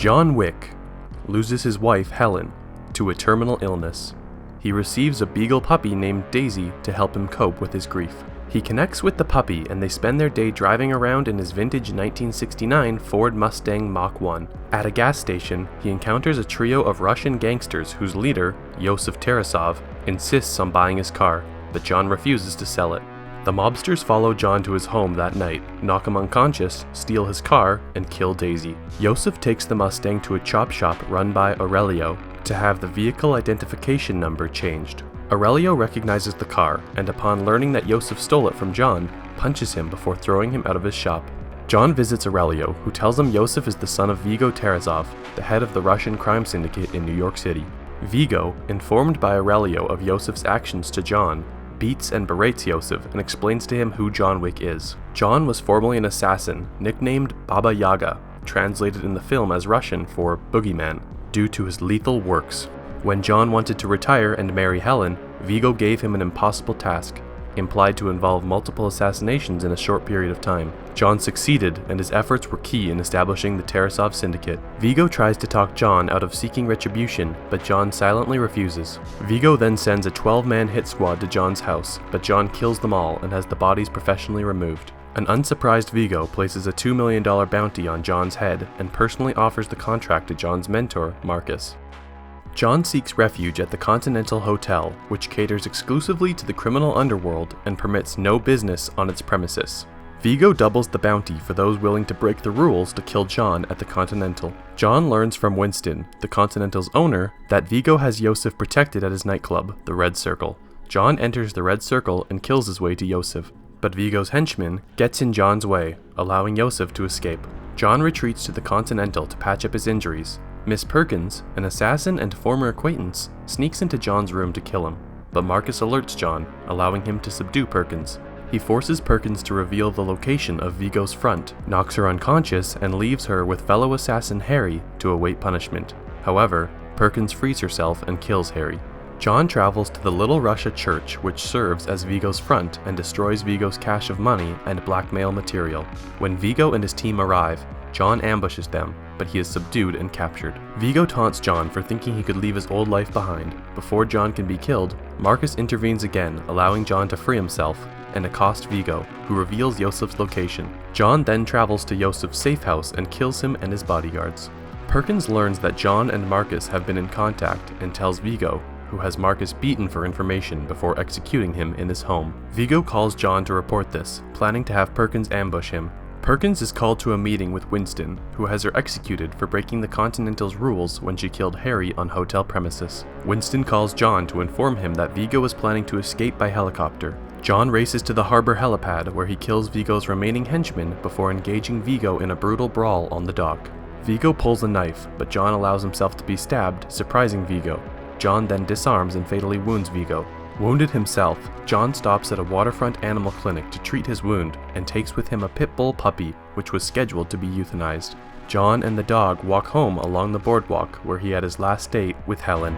John Wick loses his wife, Helen, to a terminal illness. He receives a beagle puppy named Daisy to help him cope with his grief. He connects with the puppy and they spend their day driving around in his vintage 1969 Ford Mustang Mach 1. At a gas station, he encounters a trio of Russian gangsters whose leader, Yosef Tarasov, insists on buying his car, but John refuses to sell it. The mobsters follow John to his home that night, knock him unconscious, steal his car, and kill Daisy. Yosef takes the Mustang to a chop shop run by Aurelio to have the vehicle identification number changed. Aurelio recognizes the car, and upon learning that Yosef stole it from John, punches him before throwing him out of his shop. John visits Aurelio, who tells him Yosef is the son of Vigo Tarasov, the head of the Russian crime syndicate in New York City. Vigo, informed by Aurelio of Yosef's actions to John, beats and berates Yosef and explains to him who John Wick is. John was formerly an assassin, nicknamed Baba Yaga, translated in the film as Russian for boogeyman, due to his lethal works. When John wanted to retire and marry Helen, Vigo gave him an impossible task, implied to involve multiple assassinations in a short period of time. John succeeded, and his efforts were key in establishing the Tarasov syndicate. Vigo tries to talk John out of seeking retribution, but John silently refuses. Vigo then sends a 12-man hit squad to John's house, but John kills them all and has the bodies professionally removed. An unsurprised Vigo places a $2 million bounty on John's head and personally offers the contract to John's mentor, Marcus. John seeks refuge at the Continental Hotel, which caters exclusively to the criminal underworld and permits no business on its premises. Vigo doubles the bounty for those willing to break the rules to kill John at the Continental. John learns from Winston, the Continental's owner, that Vigo has Yosef protected at his nightclub, the Red Circle. John enters the Red Circle and kills his way to Yosef, but Vigo's henchman gets in John's way, allowing Yosef to escape. John retreats to the Continental to patch up his injuries. Miss Perkins, an assassin and former acquaintance, sneaks into John's room to kill him, but Marcus alerts John, allowing him to subdue Perkins. He forces Perkins to reveal the location of Vigo's front, knocks her unconscious, and leaves her with fellow assassin Harry to await punishment. However, Perkins frees herself and kills Harry. John travels to the Little Russia church, which serves as Vigo's front and destroys Vigo's cache of money and blackmail material. When Vigo and his team arrive, John ambushes them, but he is subdued and captured. Vigo taunts John for thinking he could leave his old life behind. Before John can be killed, Marcus intervenes again, allowing John to free himself and accost Vigo, who reveals Yosef's location. John then travels to Yosef's safe house and kills him and his bodyguards. Perkins learns that John and Marcus have been in contact and tells Vigo, who has Marcus beaten for information before executing him in his home. Vigo calls John to report this, planning to have Perkins ambush him. Perkins is called to a meeting with Winston, who has her executed for breaking the Continental's rules when she killed Harry on hotel premises. Winston calls John to inform him that Vigo is planning to escape by helicopter. John races to the harbor helipad where he kills Vigo's remaining henchmen before engaging Vigo in a brutal brawl on the dock. Vigo pulls a knife, but John allows himself to be stabbed, surprising Vigo. John then disarms and fatally wounds Vigo. Wounded himself, John stops at a waterfront animal clinic to treat his wound and takes with him a pit bull puppy, which was scheduled to be euthanized. John and the dog walk home along the boardwalk where he had his last date with Helen.